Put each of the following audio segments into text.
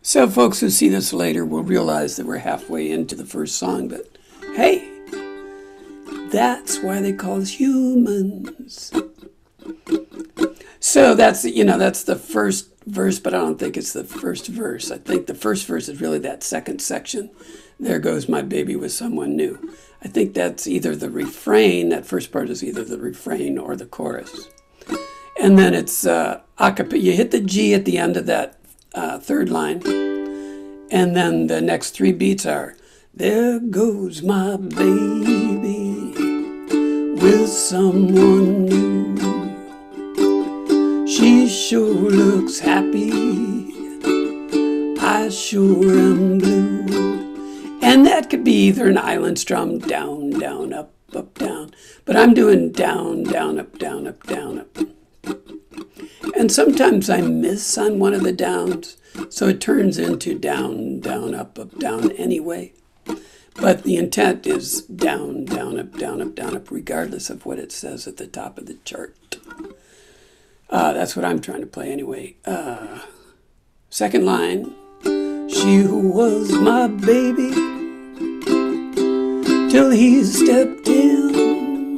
So folks who see this later will realize that we're halfway into the first song, but hey, that's why they call us humans. So that's the first verse, but I don't think it's the first verse. I think the first verse is really that second section. There goes my baby with someone new. I think that's either the refrain, that first part is either the refrain or the chorus. And then it's a cappella. You hit the G at the end of that third line, and then the next three beats are, there goes my baby with someone new. She sure looks happy, I sure am blue. And that could be either an island strum, down, down, up, down. But I'm doing down, down, up, down, up, down, up. And sometimes I miss on one of the downs, so it turns into down, down, up, down anyway. But the intent is down, down, up, down, up, regardless of what it says at the top of the chart. That's what I'm trying to play anyway. Second line. She was my baby till he stepped in.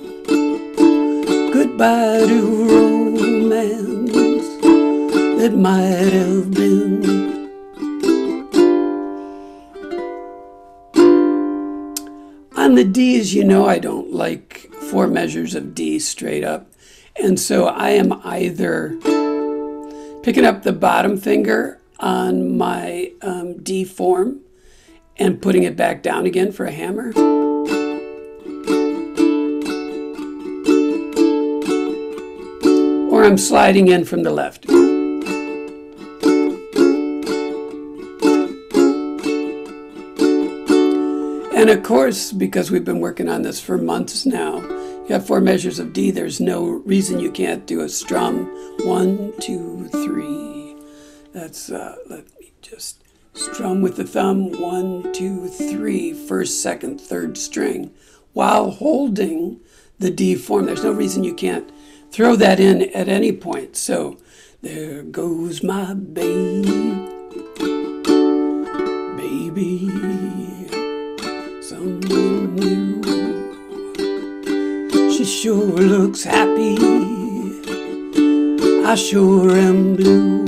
Goodbye to romance that might have been. On the D's, you know I don't like four measures of D straight up. And so I am either picking up the bottom finger on my D form and putting it back down again for a hammer. Or I'm sliding in from the left. And of course, because we've been working on this for months now, you have four measures of D. There's no reason you can't do a strum. 1, 2, 3. That's, let me just strum with the thumb. 1, 2, 3. First, second, third string. While holding the D form. There's no reason you can't throw that in at any point. So, there goes my baby. Someone new. She sure looks happy, I sure am blue.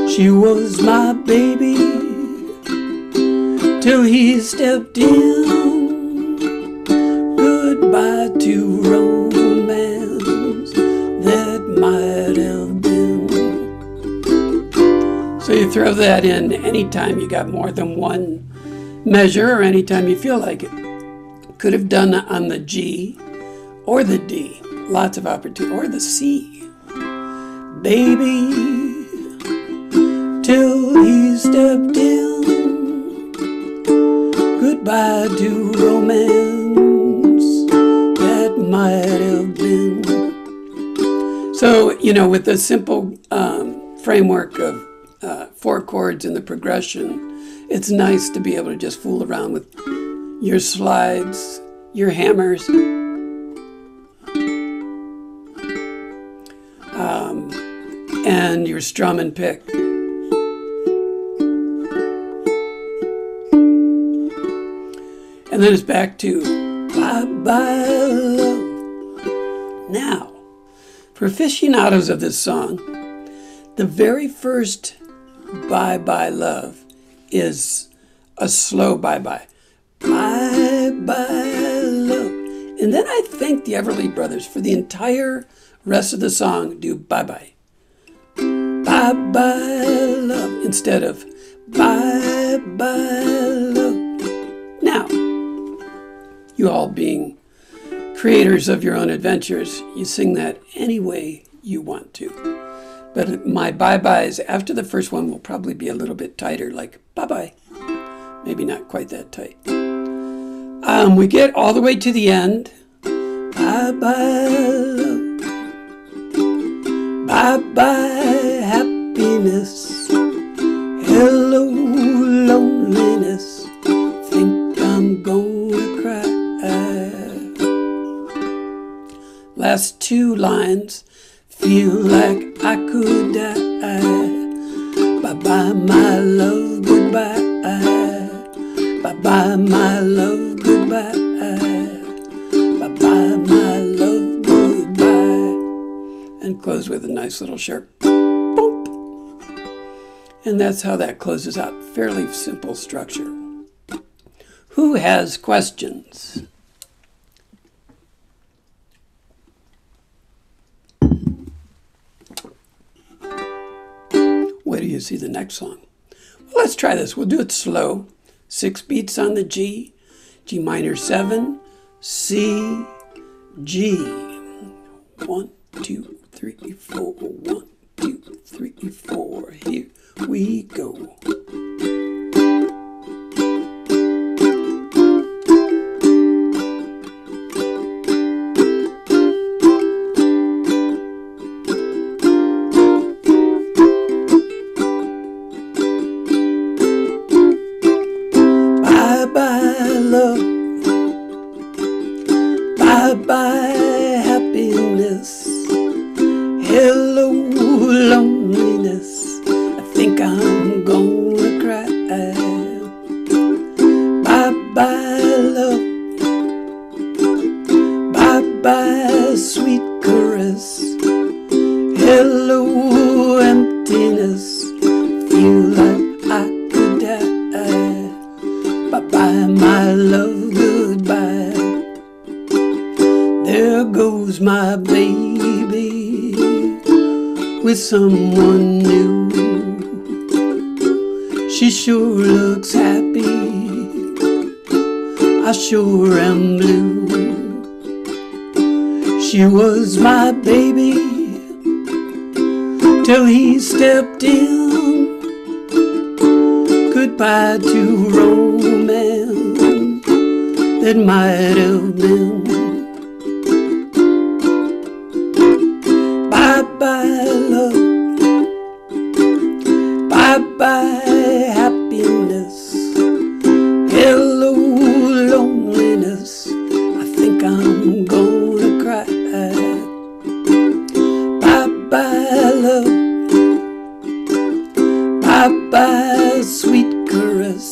She was my baby till he stepped in. Goodbye to romance that might have been. So you throw that in anytime you got more than one measure or anytime you feel like it. Could have done on the G or the D. Lots of opportunity. Or the C. Baby, till he stepped in. Goodbye to romance that might have been. So, with the simple framework of four chords in the progression, it's nice to be able to just fool around with your slides, your hammers, and your strum and pick. And then it's back to bye-bye love. Now, for aficionados of this song, the very first bye-bye love is a slow bye-bye. Bye-bye love. And then I think the Everly Brothers, for the entire rest of the song, do bye-bye. Bye-bye love instead of bye-bye love. Now, you all being creators of your own adventures, you sing that any way you want to. But my bye-byes after the first one will probably be a little bit tighter, like bye-bye. Maybe not quite that tight. We get all the way to the end. Bye-bye love. Bye-bye happiness. Hello loneliness. Think I'm gonna cry. Last two lines. Feel like I could die. Bye-bye Bye-bye, my love, goodbye. Bye-bye, my love, goodbye. Bye-bye, my love, goodbye. And close with a nice little sharp boop. And that's how that closes out. Fairly simple structure. Who has questions? Where do you see the next song? Well, let's try this. We'll do it slow. 6 beats on the G, G minor 7, C, G. 1, 2, 3, 4. 1, 2, 3, 4. Here we go. Bye-bye, love. Bye-bye, happiness. Hello, loneliness. I think I'm gonna cry. Bye-bye, love. Bye-bye, sweet caress. Hello, emptiness. Feel like I could die. Bye-bye, my love, goodbye. There goes my baby with someone new. She sure looks happy. I sure am blue. She was my baby till he stepped in. Goodbye to romance that might have been. Bye-bye, love. Bye-bye, happiness. Hello, loneliness. I think I'm gonna cry. Bye-bye, love. Bye-bye, sweet caress.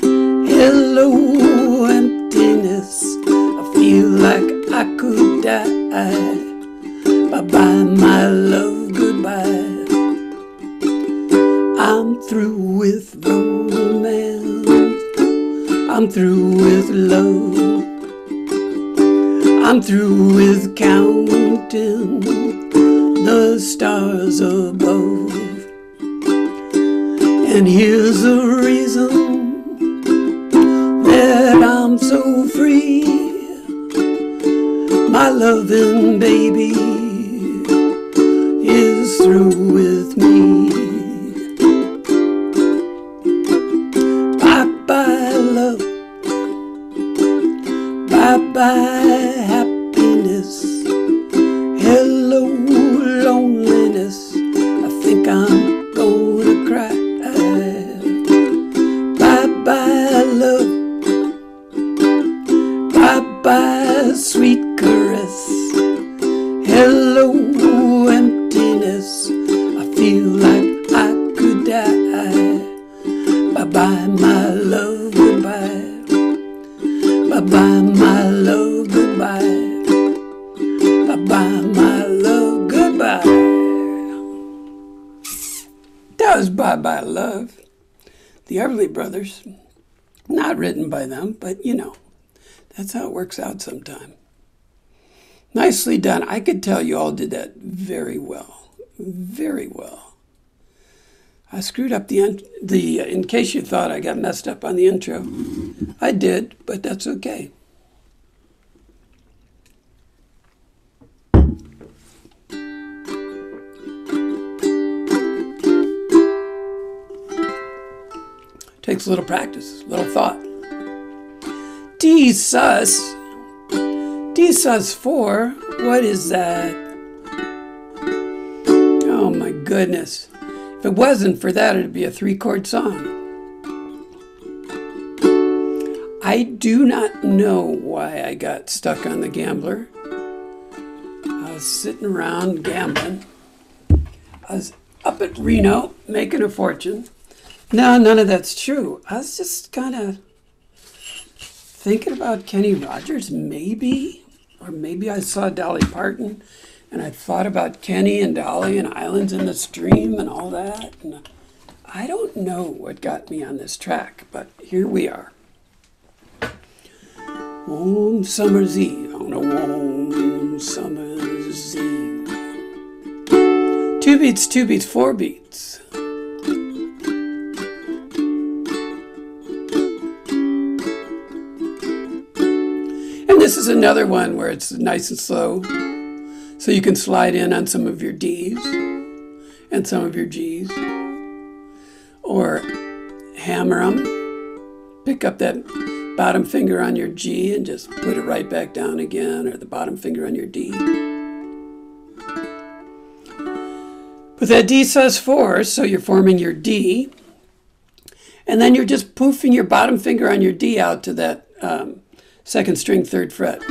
Hello, emptiness. I feel like I could die. Bye-bye, my love, goodbye. I'm through with romance. I'm through with love. I'm through with counting the stars above. And here's the reason that I'm so free. My loving baby is through with me. Bye-bye, love. Bye-bye, happiness. Hello, loneliness. I think I'm gonna cry. Bye-bye, love. Bye-bye, sweet caress. Hello, emptiness. I feel like I could die. Bye-bye, my love, goodbye. Bye-bye, my love, goodbye. Bye-bye, my love, goodbye. That was Bye-bye, Love. The Everly Brothers. Not written by them, but you know, that's how it works out sometime. Nicely done. I could tell you all did that very well. Very well. I screwed up in case you thought I got messed up on the intro. I did, but that's okay. Takes a little practice, a little thought. D sus 4, what is that? Oh my goodness. If it wasn't for that, it'd be a 3-chord song. I do not know why I got stuck on the gambler. I was sitting around gambling. I was up at Reno making a fortune. No, none of that's true. I was just kind of thinking about Kenny Rogers, maybe. Or maybe I saw Dolly Parton and I thought about Kenny and Dolly and Islands in the Stream and all that. And I don't know what got me on this track, but here we are. Warm summer's eve on a warm summer's eve. 2 beats, 2 beats, 4 beats. And this is another one where it's nice and slow, so you can slide in on some of your D's and some of your G's, or hammer them, pick up that bottom finger on your G and just put it right back down again, or the bottom finger on your D. With that D sus4, so you're forming your D, and then you're just poofing your bottom finger on your D out to that second string, 3rd fret.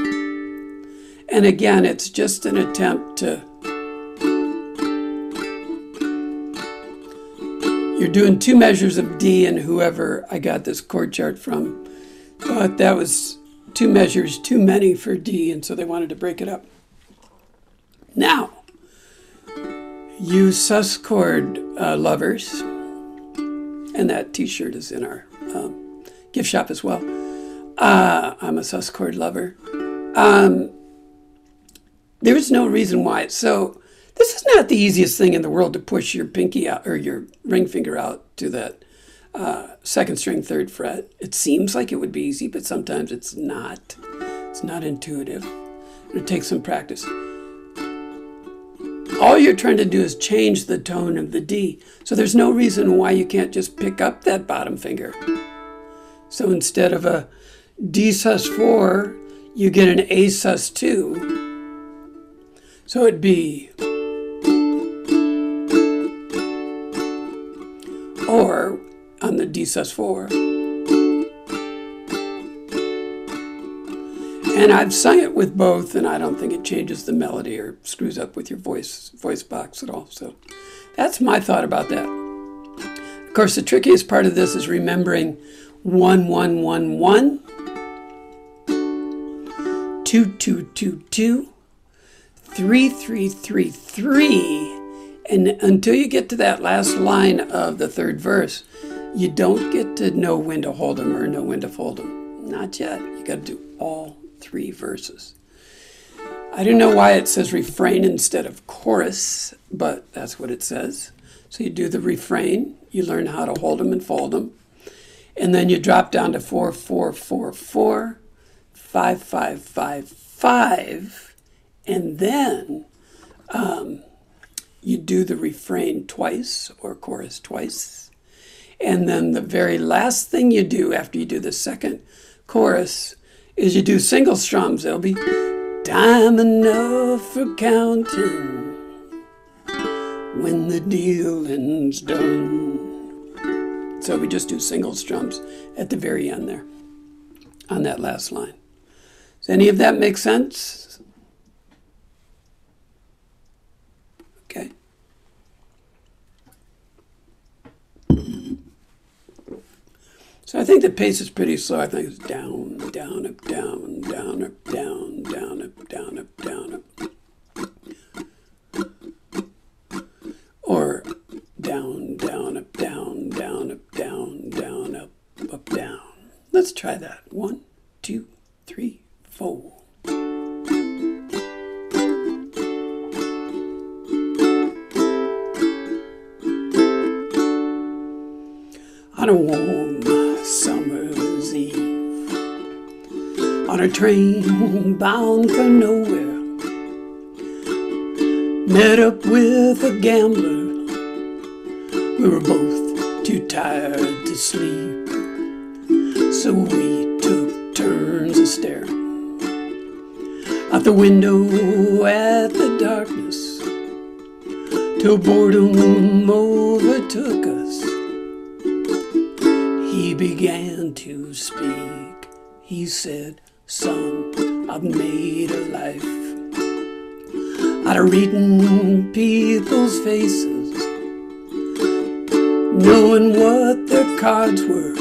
And again, it's just an attempt to, you're doing 2 measures of D, and whoever I got this chord chart from thought that was 2 measures too many for D, and so they wanted to break it up. Now, you sus chord lovers, and that t-shirt is in our gift shop as well. I'm a sus chord lover. There's no reason why. So this is not the easiest thing in the world to push your pinky out, or your ring finger out to that second string, 3rd fret. It seems like it would be easy, but sometimes it's not. It's not intuitive. It takes some practice. All you're trying to do is change the tone of the D. So there's no reason why you can't just pick up that bottom finger. So instead of a D sus4, you get an A sus2. So it'd be, or on the D sus4. And I've sung it with both, and I don't think it changes the melody or screws up with your voice box at all. So that's my thought about that. Of course, the trickiest part of this is remembering 1 1 1 1, 2 2 2 2, 3 3 3 3, and until you get to that last line of the 3rd verse, you don't get to know when to hold them or know when to fold them. Not yet. You got to do all 3 verses. I don't know why it says refrain instead of chorus, but that's what it says. So you do the refrain, you learn how to hold them and fold them, and then you drop down to 4 4 4 4, 5 5 5 5, and then you do the refrain twice or chorus twice. And then the very last thing you do after you do the second chorus is you do single strums. It'll be time enough for counting when the dealing's done. So we just do single strums at the very end there on that last line. Does any of that make sense? Okay. So I think the pace is pretty slow. I think it's down, down, up, down, down, up, down, down, up, down, up, down, up. Or down, down, up, down, down, up, down, down, up, down. Let's try that. 1, 2, 3, 4. On a warm summer's eve, on a train bound for nowhere, met up with a gambler. We were both too tired to sleep, so we took turns of staring out the window at the darkness till boredom overtook us. He began to speak. He said, "Son, I've made a life out of reading people's faces knowing what their cards were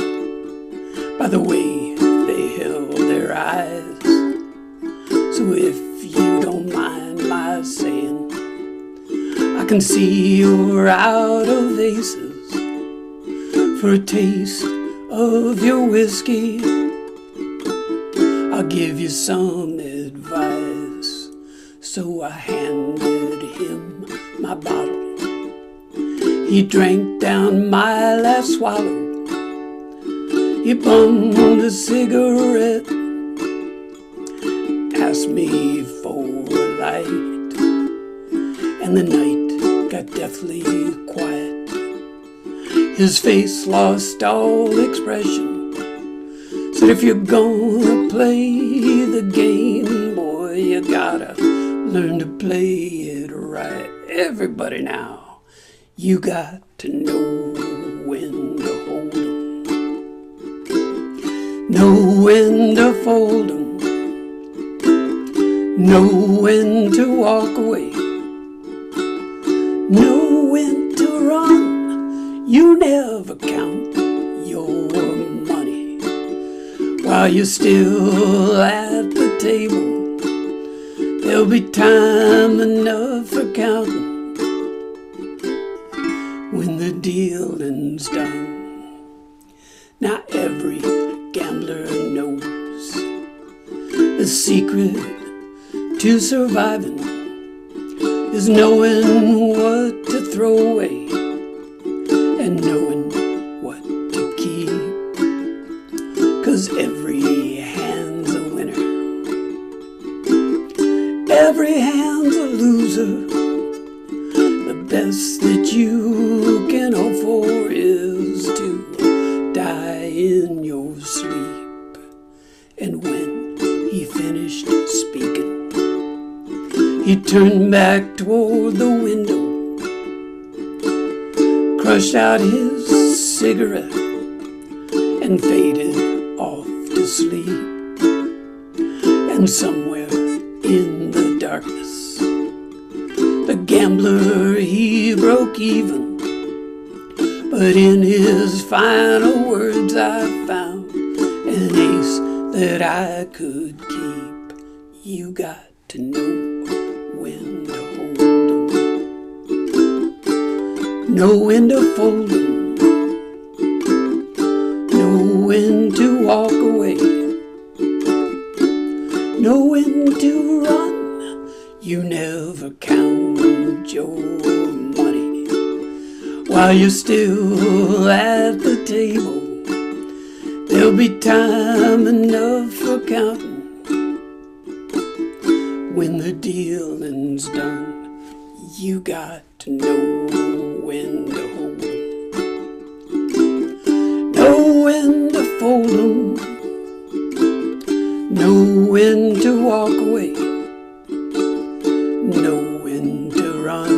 by the way they held their eyes. So if you don't mind my saying, I can see you're out of aces for a taste of your whiskey. I'll give you some advice. So I handed him my bottle. He drank down my last swallow. He bummed a cigarette, asked me for a light, and the night got deathly quiet. His face lost all expression. Said, if you're gonna play the game, boy, you gotta learn to play it right. Everybody now, you got to know when to hold 'em, know when to fold 'em, know when to walk away, know when to run. You never count your money while you're still at the table. There'll be time enough for counting when the dealing's done. Now every gambler knows the secret to surviving is knowing what to throw away and knowing what to keep. 'Cause every hand's a winner, every hand's a loser. The best that you can hope for is to die in your sleep. And when he finished speaking, he turned back toward the window, crushed out his cigarette, and faded off to sleep. And somewhere in the darkness, the gambler, he broke even. But in his final words I found an ace that I could keep. You got to know when to hold 'em, know when to fold 'em, know when to walk away, know when to run. You never count your money while you're still at the table. There'll be time enough for counting when the dealing's done. You got to know when to hold 'em, know when to fold 'em, know when to walk away, know when to run.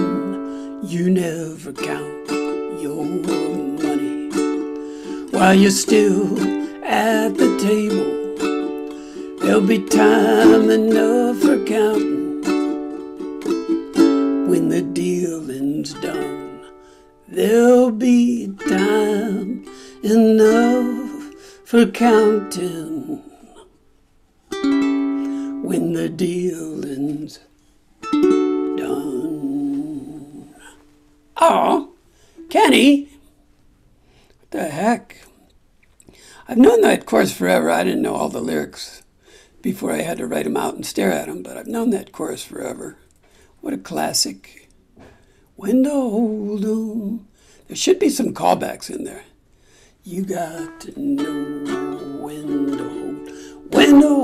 You never count your money while you're still at the table. There'll be time enough for counting when the dealing's done. There'll be time enough for counting when the dealing's done. Oh, Kenny, what the heck? I've known that chorus forever. I didn't know all the lyrics before I had to write them out and stare at them, but I've known that chorus forever. What a classic. When to hold 'em. There should be some callbacks in there. You got to know when to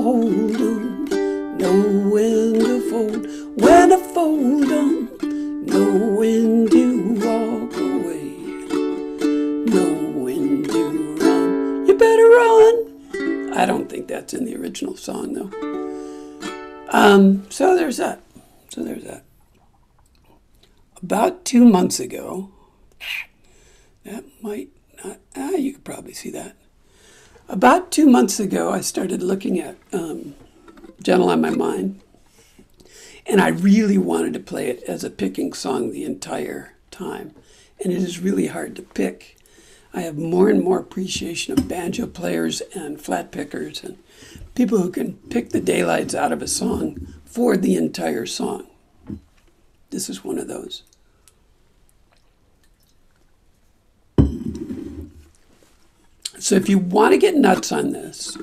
hold 'em, know when to fold 'em, know when to walk away, know when to run. You better run. I don't think that's in the original song, though. So there's that. About 2 months ago, that might not, you could probably see that. About 2 months ago, I started looking at Gentle on My Mind, and I really wanted to play it as a picking song the entire time. And it is really hard to pick I have more and more appreciation of banjo players and flat pickers and people who can pick the daylights out of a song for the entire song. This is one of those. So if you want to get nuts on this,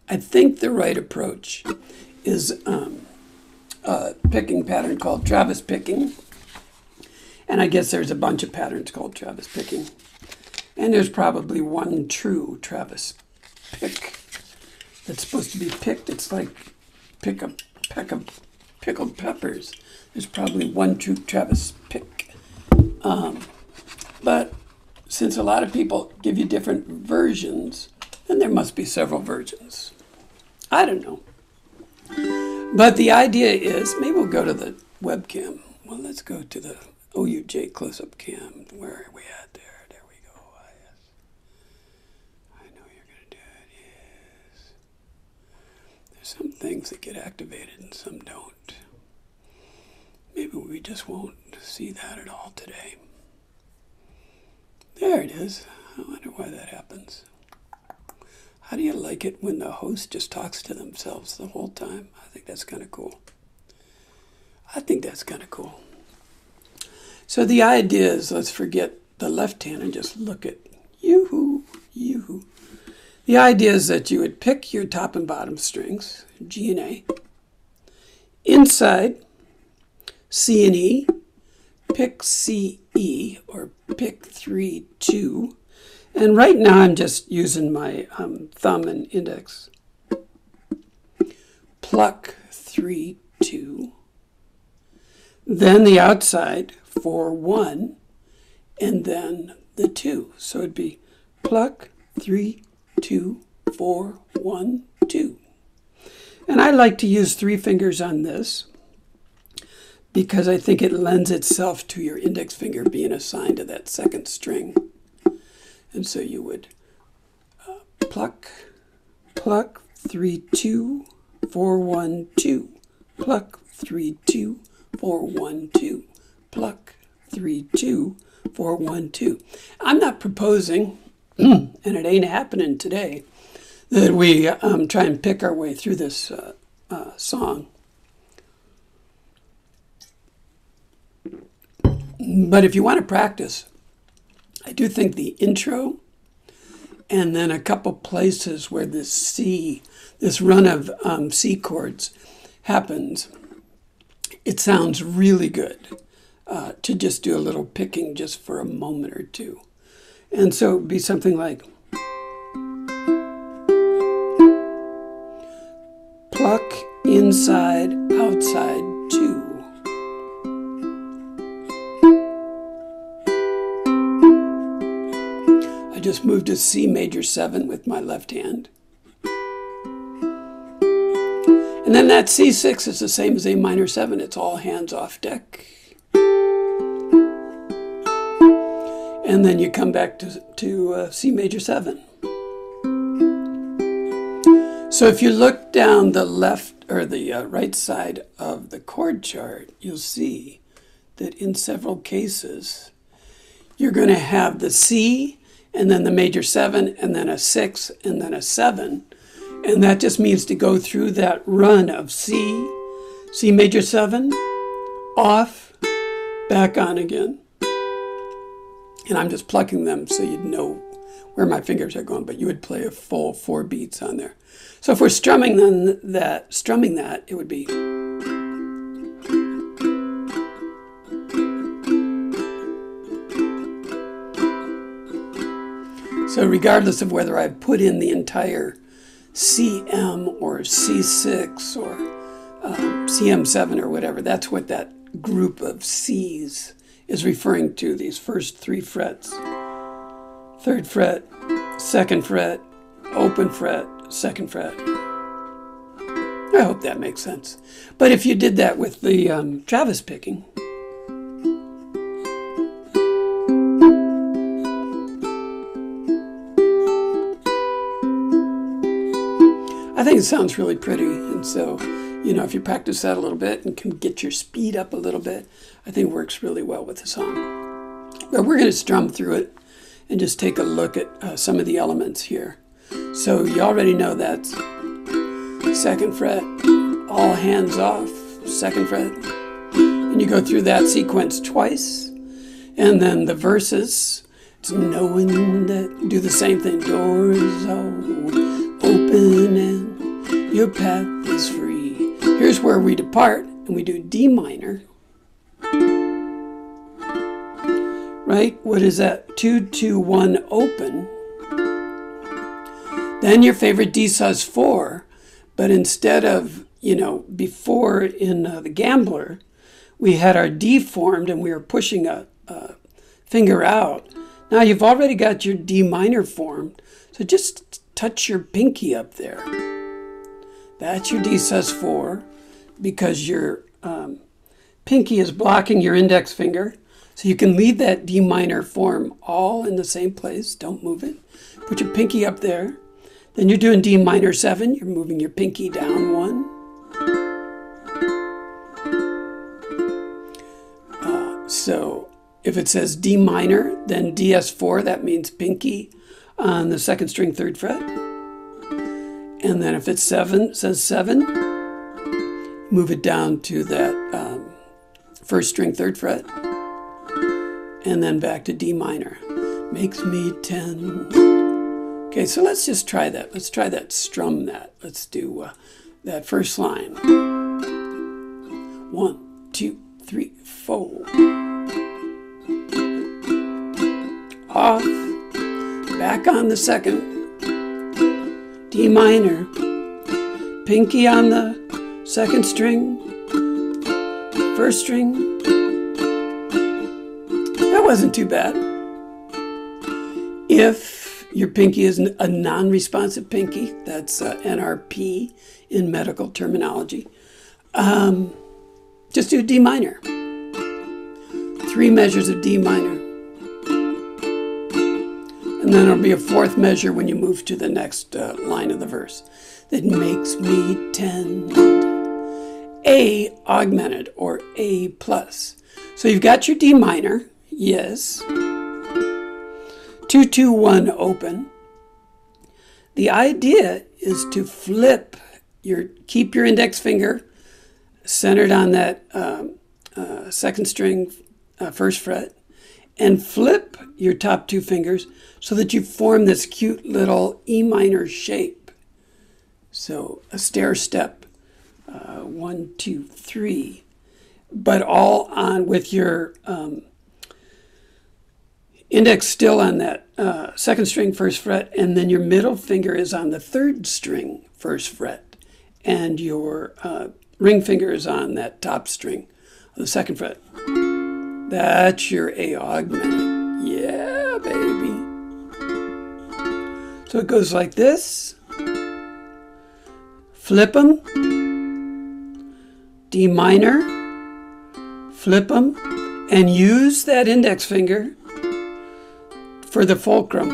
I think the right approach is a picking pattern called Travis picking. And I guess there's a bunch of patterns called Travis picking. And there's probably one true Travis pick that's supposed to be picked. It's like pick a peck of pickled peppers. There's probably one true Travis pick. But since a lot of people give you different versions, then there must be several versions. I don't know. But the idea is, maybe we'll go to the webcam. Well, let's go to the OUJ close-up cam. Where are we at there? There we go. Ah, yes. I know you're going to do it. Yes. There's some things that get activated and some don't. Maybe we just won't see that at all today. There it is. I wonder why that happens. How do you like it when the host just talks to themselves the whole time? I think that's kind of cool. So the idea is, let's forget the left hand and just look at yoo-hoo, yoo-hoo. The idea is that you would pick your top and bottom strings, G and A. Inside, C and E, pick C, E, or pick 3, 2. And right now I'm just using my thumb and index. Pluck 3, 2. Then the outside, 4, 1. And then the 2. So it'd be pluck 3, 2, 4, 1, 2. And I like to use 3 fingers on this because I think it lends itself to your index finger being assigned to that second string. And so you would pluck, pluck, 3, 2, 4, 1, 2. Pluck, 3, 2, 4, 1, 2. Pluck, 3, 2, 4, 1, 2. I'm not proposing, and it ain't happening today, that we try and pick our way through this song. But if you want to practice, I do think the intro and then a couple places where this C, this run of C chords happens, it sounds really good to just do a little picking just for a moment or two. And so it would be something like pluck, inside, outside, 2. Just moved to C major 7 with my left hand. And then that C6 is the same as A minor 7. It's all hands off deck. And then you come back to C major 7. So if you look down the left or the right side of the chord chart, you'll see that in several cases, you're going to have the C and then the major 7, and then a 6, and then a 7. And that just means to go through that run of C, C major 7, off, back on again. And I'm just plucking them so you'd know where my fingers are going, but you would play a full 4 beats on there. So if we're strumming that, it would be. So regardless of whether I put in the entire CM or C6 or CM7 or whatever, that's what that group of C's is referring to, these first 3 frets. 3rd fret, 2nd fret, open fret, 2nd fret. I hope that makes sense. But if you did that with the Travis picking, I think it sounds really pretty. And so, you know, if you practice that a little bit and can get your speed up a little bit, I think it works really well with the song. But we're going to strum through it and just take a look at some of the elements here. So you already know that's 2nd fret, all hands off, 2nd fret. And you go through that sequence twice. And then the verses, it's knowing that, do the same thing. Door is all open and your path is free. Here's where we depart and we do D minor. Right? What is that? 2, 2, 1, open. Then your favorite D sus4, but instead of, before in the Gambler, we had our D formed and we were pushing a finger out. Now you've already got your D minor formed, so just touch your pinky up there. That's your D sus4 because your pinky is blocking your index finger. So you can leave that D minor form all in the same place. Don't move it. Put your pinky up there. Then you're doing D minor 7. You're moving your pinky down 1. So if it says D minor, then DS4, that means pinky on the 2nd string 3rd fret. And then if it's 7, it says 7, move it down to that 1st string 3rd fret. And then back to D minor. Makes me 10. Okay, so let's just try that. Let's try that, strum that. Let's do that first line. 1, 2, 3, 4. Off, back on the 2nd, D minor, pinky on the 2nd string, 1st string. That wasn't too bad. If your pinky is a non-responsive pinky, that's NRP in medical terminology, just do D minor. 3 measures of D minor. And then there'll be a 4th measure when you move to the next line of the verse. That makes me tend. A augmented or A plus. So you've got your D minor, yes. 2, 2, 1 open. The idea is to flip keep your index finger centered on that 2nd string 1st fret, and flip your top 2 fingers so that you form this cute little E minor shape. So a stair step, 1, 2, 3, but all on with your index still on that 2nd string 1st fret, and then your middle finger is on the 3rd string 1st fret, and your ring finger is on that top string of the 2nd fret. That's your A augmented. Yeah, baby. So it goes like this. Flip them. D minor. Flip them. And use that index finger for the fulcrum.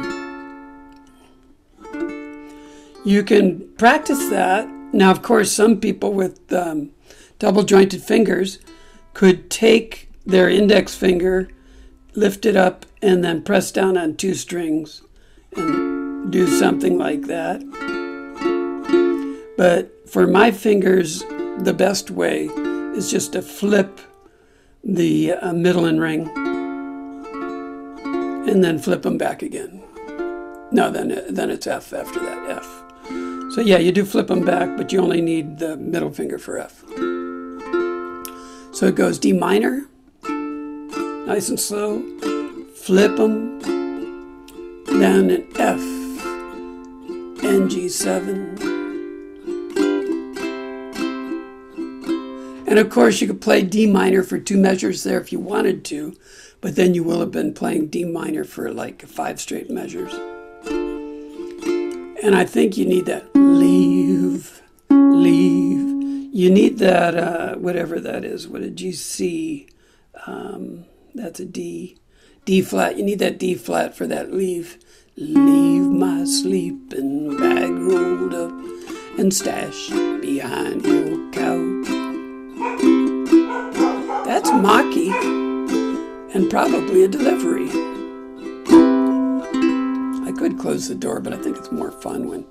You can practice that. Now, of course, some people with double jointed fingers could take their index finger, lift it up, and then press down on 2 strings and do something like that. But for my fingers, the best way is just to flip the middle and ring and then flip them back again. No, then it's F after that, F. So yeah, you do flip them back, but you only need the middle finger for F. So it goes D minor, nice and slow, flip them, then an F, and G7. And of course you could play D minor for 2 measures there if you wanted to, but then you will have been playing D minor for like 5 straight measures. And I think you need that leave. You need that, whatever that is. What did you see? That's a D. D flat. You need that D flat for that leave. Leave my sleeping bag rolled up and stashed behind your couch. That's Maki and probably a delivery. could close the door, but I think it's more fun when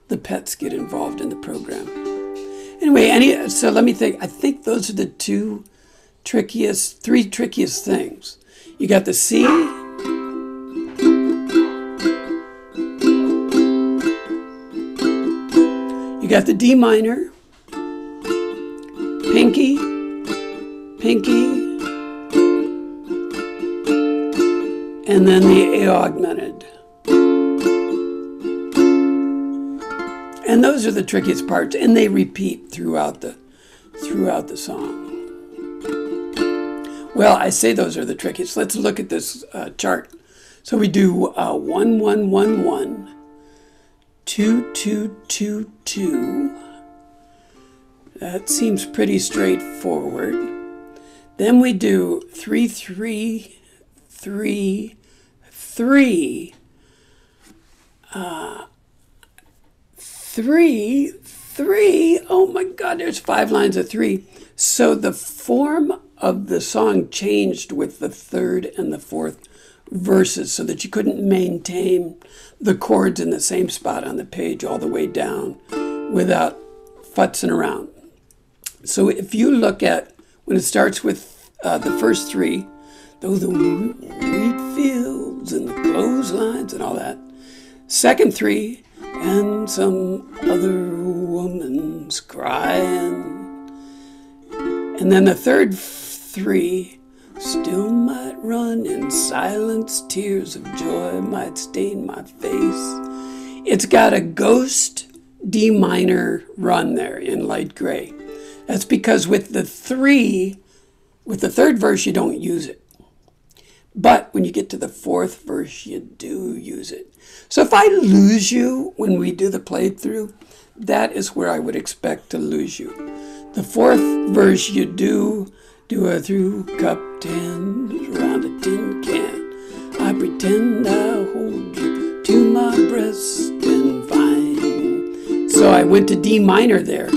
the pets get involved in the program. Anyway, so let me think. I think those are the three trickiest things. You got the C, you got the D minor, pinky, and then the A augmented. And those are the trickiest parts, and they repeat throughout the song. Well, I say those are the trickiest. Let's look at this chart. So we do 1 1 1 1, 2 2 2 2. That seems pretty straightforward. Then we do 3 3 3 3. 3 3. Oh my God, there's 5 lines of 3. So the form of the song changed with the third and the fourth verses so that you couldn't maintain the chords in the same spot on the page all the way down without futzing around. So if you look at when it starts with the first 3, though the wheat fields and the clotheslines and all that. Second 3, and some other woman's crying. And then the third 3, still might run in silence, tears of joy might stain my face. It's got a ghost D minor run there in light gray. That's because with the third verse, you don't use it. But when you get to the fourth verse, you do use it. So if I lose you when we do the playthrough, that is where I would expect to lose you. The fourth verse, you do a through cup tends around a tin can. I pretend I hold you to my breast and find. So I went to D minor there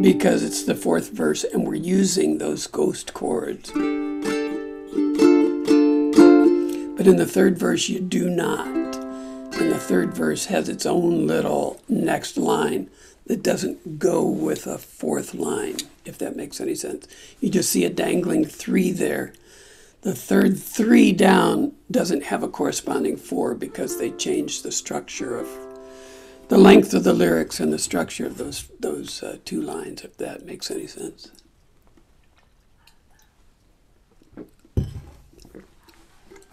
because it's the fourth verse and we're using those ghost chords. But in the third verse, you do not. And the third verse has its own little next line that doesn't go with a fourth line, if that makes any sense. You just see a dangling 3 there. The third 3 down doesn't have a corresponding 4 because they changed the structure of the length of the lyrics and the structure of those 2 lines, if that makes any sense.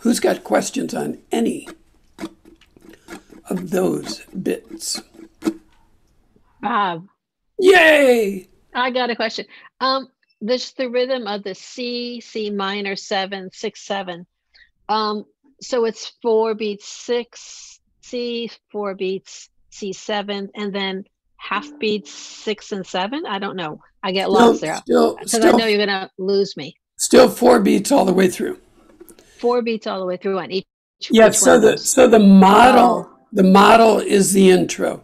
Who's got questions on any of those bits? Bob, Yay! I got a question. This the rhythm of the C minor 7 6 7. So it's 4 beats 6 C, 4 beats C7, and then half beats 6 and 7. I don't know. I get lost there because I know you're gonna lose me. Still 4 beats all the way through. 4 beats all the way through on each. Yeah. So the model is the intro.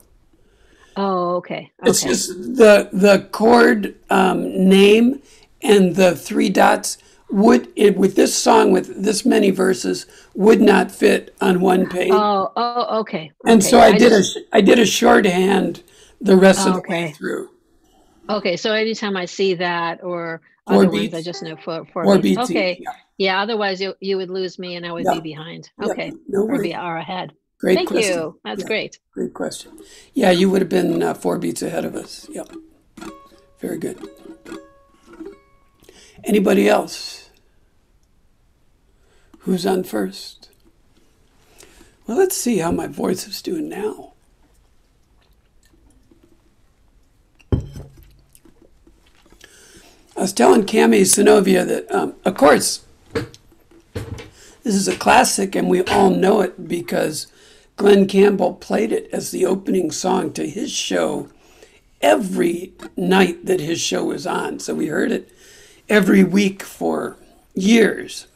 Oh, okay. It's just the chord name and the 3 dots with this song with this many verses would not fit on one page. Oh, okay. And so I did a shorthand the rest of the way through. Okay, so anytime I see that or 4 other beats. ones, I just know 4 4 beats. beats. Okay. Yeah. Yeah, otherwise you would lose me and I would be behind. Okay. No Or worries. be ahead. Great Thank question. you. That's great. Great question. Yeah, you would have been 4 beats ahead of us. Yep. Very good. Anybody else? Who's on first? Well, let's see how my voice is doing now. I was telling Cami Sinovia that, of course, this is a classic and we all know it because Glenn Campbell played it as the opening song to his show every night that his show was on. So we heard it every week for years.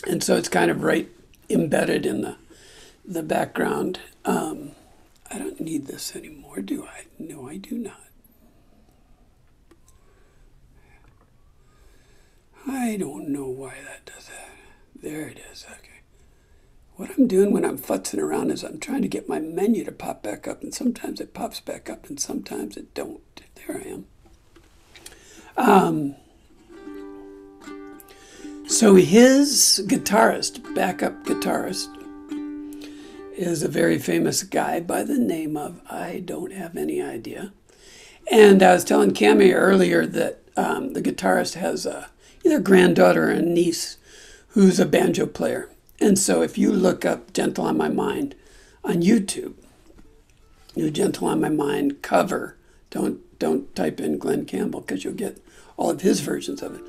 And so it's kind of right embedded in the background. I don't need this anymore, do I? No, I do not. I don't know why that does that. There it is. Okay. What I'm doing when I'm futzing around is I'm trying to get my menu to pop back up, and sometimes it pops back up and sometimes it don't. There I am. So his guitarist, backup guitarist, is a very famous guy by the name of, I don't have any idea. And I was telling Cammie earlier that the guitarist has either a granddaughter or a niece who's a banjo player. And so if you look up Gentle on My Mind on YouTube, Gentle on My Mind cover, don't type in Glenn Campbell because you'll get all of his versions of it.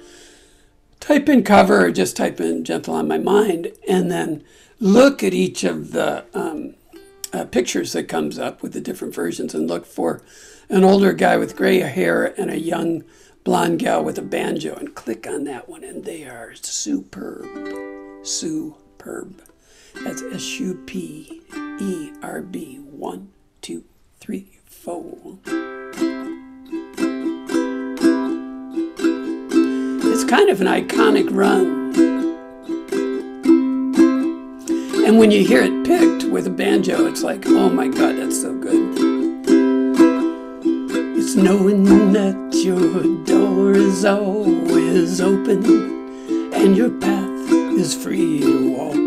Type in cover or just type in Gentle on My Mind and then look at each of the pictures that comes up with the different versions and look for an older guy with gray hair and a young blonde gal with a banjo and click on that one and they are superb. Superb. That's SUPERB. 1, 2, 3, 4. It's kind of an iconic run. And when you hear it picked with a banjo, it's like, oh my God, that's so good. It's knowing that your door is always open and your path is free to walk.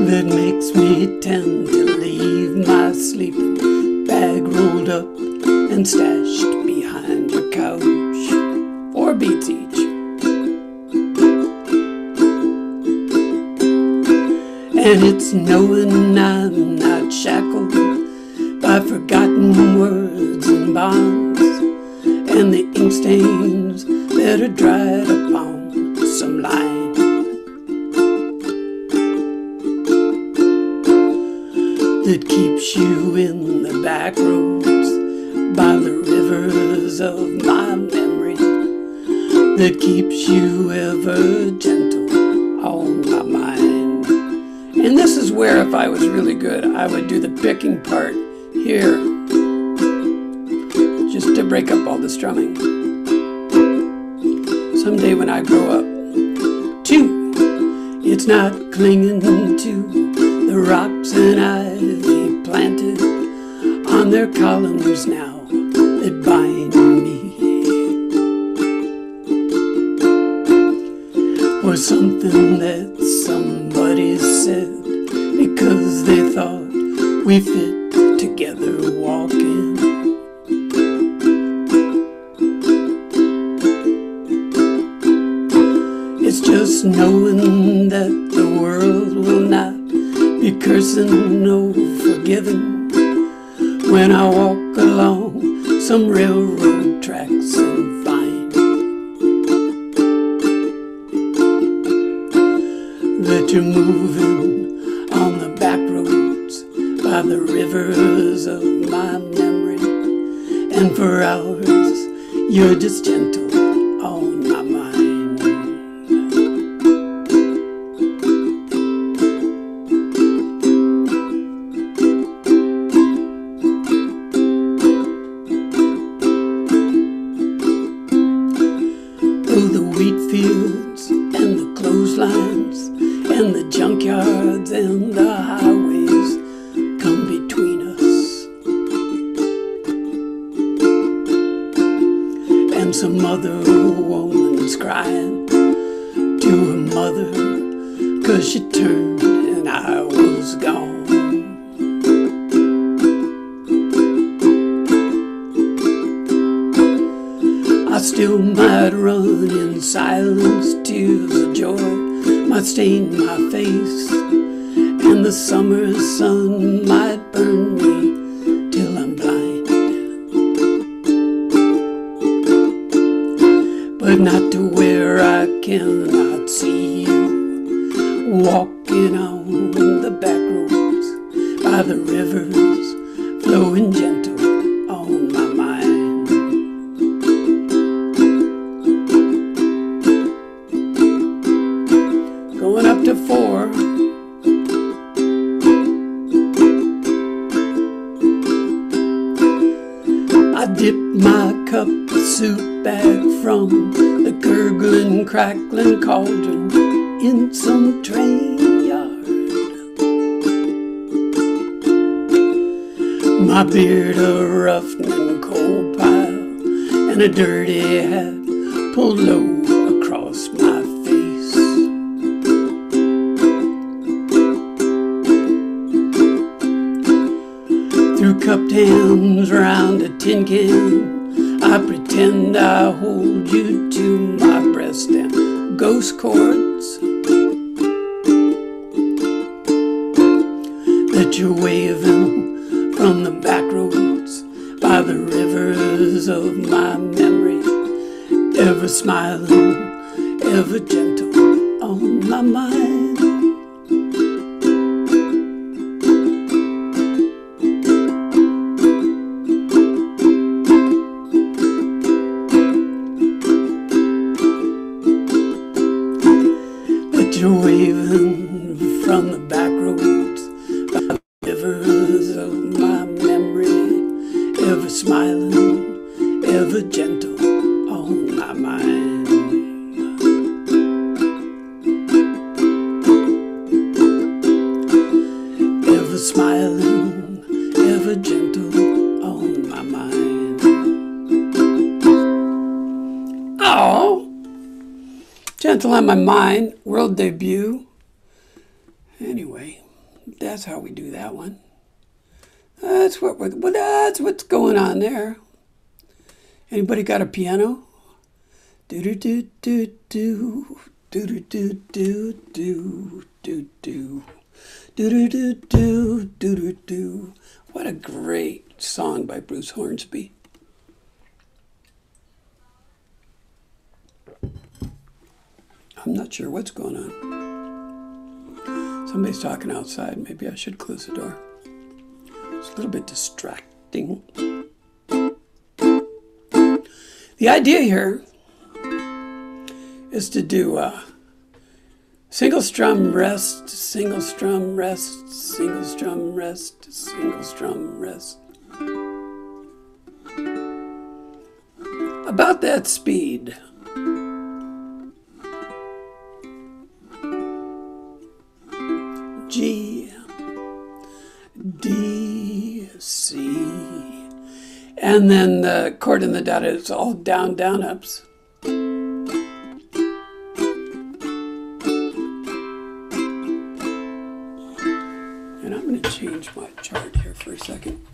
That makes me tend to leave my sleeping bag rolled up and stashed behind your couch. 4 beats each. And it's knowing I'm not shackled by forgotten words and bonds and the ink stains that are dried upon some line that keeps you in the back roads by the rivers of my memory, that keeps you ever gentle on my mind. And this is where, if I was really good, I would do the picking part here, just to break up all the strumming. Someday when I grow up. 2, it's not clinging to the rocks and ivy planted on their columns now that bind me, or something that somebody said because they thought we fit together walking. It's just knowing that the world will not be cursing or forgiving when I walk along some railroad tracks and find that you're moving on the back roads by the rivers of my memory, and for hours you're just gentle on my mind. The wheat fields and the clotheslines and the junkyards and the highways come between us, and some other woman's crying to her mother 'cause she turned and I was gone. I still might run in silence, tears of joy might stain my face, and the summer sun might burn me till I'm blind, but not to where I cannot see you walking on the back roads by the rivers flowing gentle on my mind. Going up to 4. I dip my cup of soup back from the gurgling, crackling cauldron in some train yard. My beard a roughening coal pile and a dirty hat pulled low across my face. Through cupped hands round a tin can, I pretend I hold you to my breast and ghost chords that you're waving from the back roads by the rivers of my memory, ever smiling, ever gentle on my mind. You're waving from the back roads by the rivers of my memory, ever smiling, ever gentle on my mind. Ever smiling, ever gentle on my mind. Oh! Gentle on My Mind, world debut. Anyway, that's how we do that one. That's what's going on there. Anybody got a piano? Do do do do do do do do do do do do do do do do do. What a great song by Bruce Hornsby. I'm not sure what's going on. Somebody's talking outside. Maybe I should close the door. It's a little bit distracting. The idea here is to do single strum rest, single strum rest, single strum rest, single strum rest. About that speed. G, D, C, and then the chord in the dot is all down, down, ups. And I'm going to change my chart here for a second.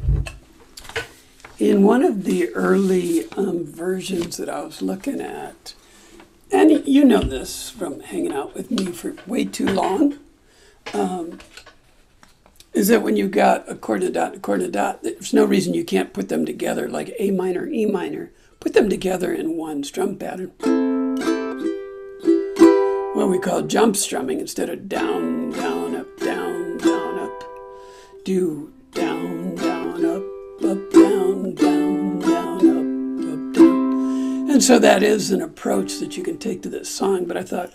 In one of the early versions that I was looking at, and you know this from hanging out with me for way too long, is that when you got a chord and a dot, there's no reason you can't put them together like A minor, E minor. Put them together in one strum pattern. What we call jump strumming instead of down, down, up, down, down, up. Do down, down, up, down, down, down, up, down. And so that is an approach that you can take to this song, but I thought,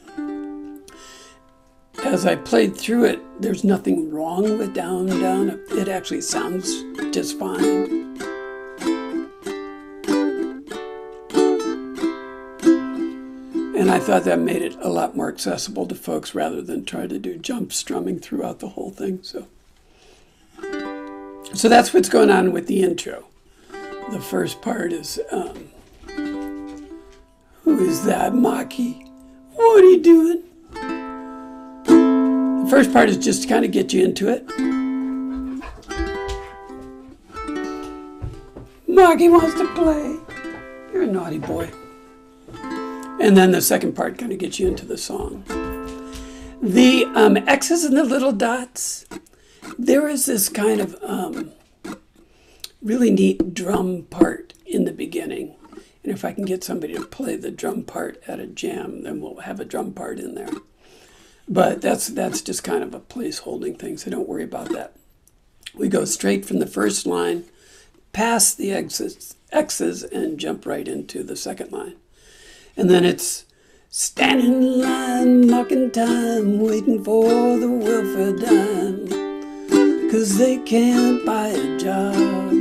as I played through it, there's nothing wrong with down, down, up. It actually sounds just fine. And I thought that made it a lot more accessible to folks rather than try to do jump strumming throughout the whole thing. So that's what's going on with the intro. The first part is, who is that, Maki? What are you doing? The first part is just to kind of get you into it. Maki wants to play. You're a naughty boy. And then the second part kind of gets you into the song. The X's and the little dots, there is this kind of really neat drum part in the beginning. And if I can get somebody to play the drum part at a jam, then we'll have a drum part in there. But that's just kind of a place-holding thing, so don't worry about that. We go straight from the first line, past the X's, and jump right into the second line. And then it's standing in line, marking time, waiting for the welfare dime, 'cause they can't buy a job.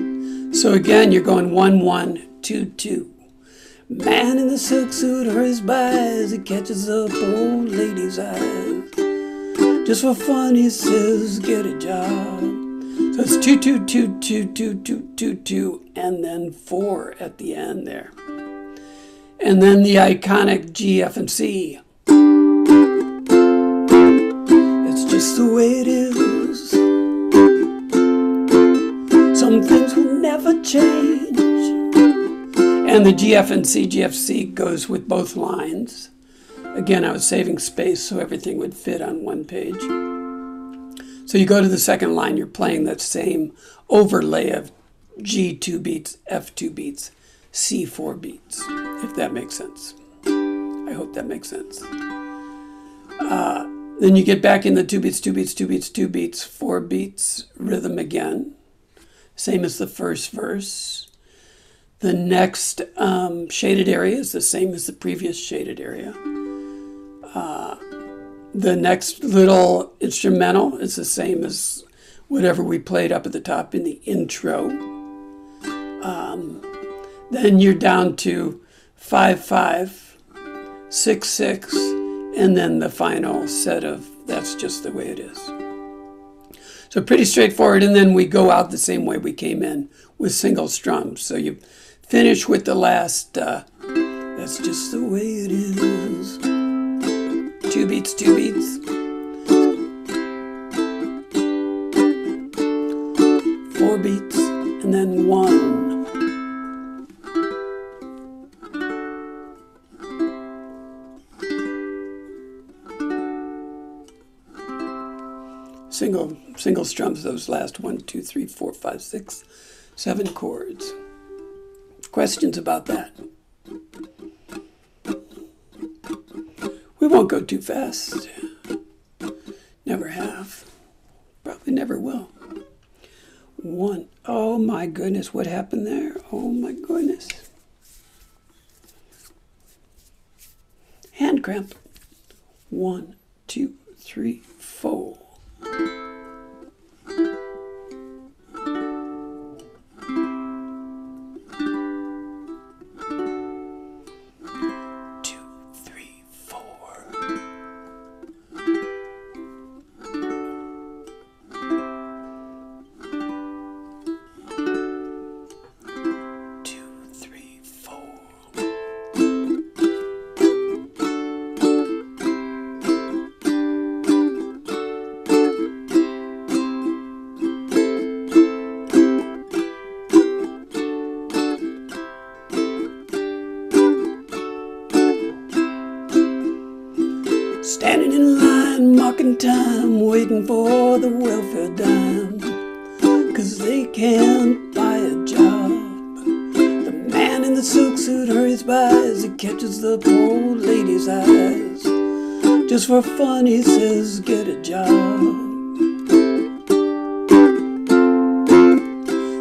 So again, you're going 1, 1, 2, 2. Man in the silk suit hurries by as he catches up old lady's eyes. Just for fun, he says, get a job. So it's 2, 2, 2, 2, 2, 2, 2, 2, and then 4 at the end there. And then the iconic G, F, and C. It's just the way it is. Some things will never change. And the G, F, and C, G, F, C goes with both lines. Again, I was saving space so everything would fit on one page. So you go to the second line, you're playing that same overlay of G 2 beats, F 2 beats, C 4 beats, if that makes sense. I hope that makes sense. Then you get back in the 2 beats, 2 beats, 2 beats, 2 beats, 4 beats, rhythm again. Same as the first verse. The next shaded area is the same as the previous shaded area. The next little instrumental is the same as whatever we played up at the top in the intro. Then you're down to 5, 5, 6, 6, and then the final set of That's Just the Way It Is. So pretty straightforward, and then we go out the same way we came in with single strums. So you finish with the last, That's Just the Way It Is. 2 beats, 2 beats. 4 beats, and then 1. Single strums, those last 1, 2, 3, 4, 5, 6, 7 chords. Questions about that? We won't go too fast. Never have. Probably never will. 1. Oh my goodness, what happened there? Oh my goodness. Hand cramp. 1, 2, 3, 4. 'Standing in line, marking time, waiting for the welfare dime, 'cause they can't buy a job. The man in the silk suit hurries by as he catches the poor old lady's eyes. Just for fun, he says, get a job.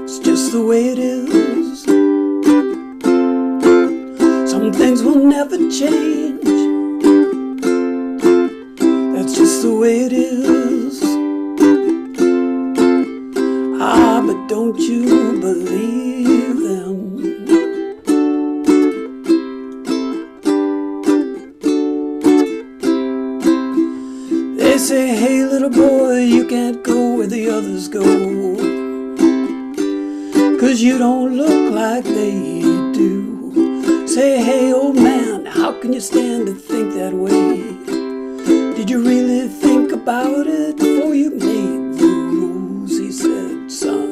It's just the way it is. Some things will never change. That's just the way it is. Ah, but don't you believe them? They say, hey little boy, you can't go where the others go, 'cause you don't look like they do. Say, hey old man, how can you stand to think that way? Did you really think about it before you made the rules? He said, son,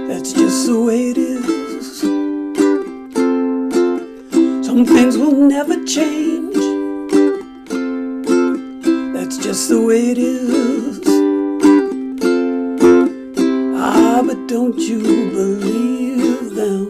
that's just the way it is. Some things will never change. That's just the way it is. Ah, but don't you believe them?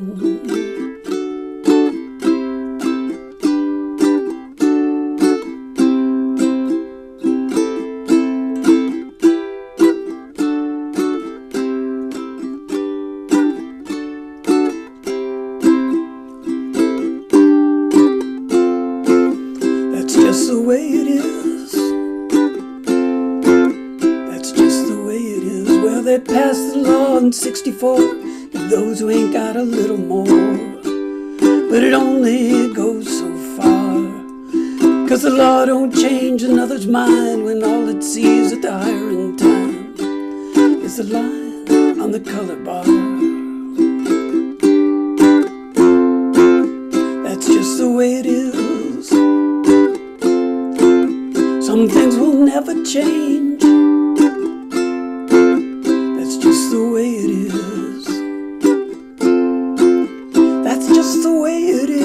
That's just the way it is. That's just the way it is. Well, they passed the law in '64. If those who ain't got a little more, but it only goes so far. 'Cause the law don't change another's mind when all it sees at the hiring time is the line on the color bar. That's just the way it is. Some things will never change. That's just the way it is. That's just the way it is.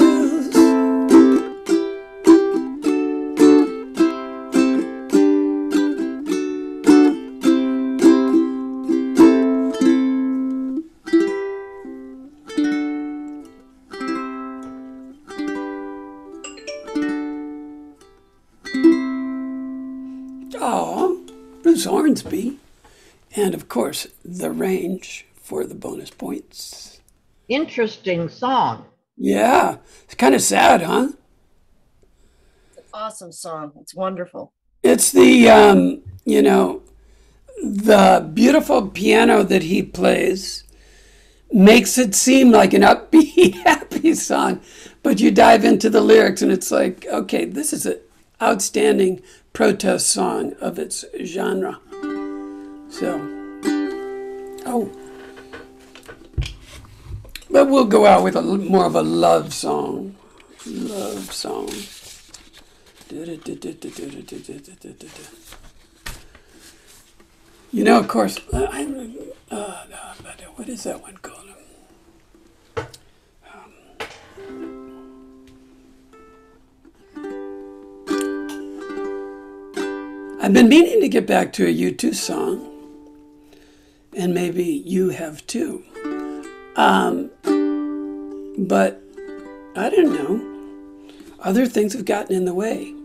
Bruce Hornsby, and of course the range for the bonus points. Interesting song. Yeah, it's kind of sad, huh? It's an awesome song. It's wonderful. It's the the beautiful piano that he plays makes it seem like an upbeat, happy song, but you dive into the lyrics and it's like, okay, this is an outstanding protest song of its genre. So, but we'll go out with more of a love song. Love song. You know, of course, what is that one called? I've been meaning to get back to a U2 song, and maybe you have too. But I don't know. Other things have gotten in the way.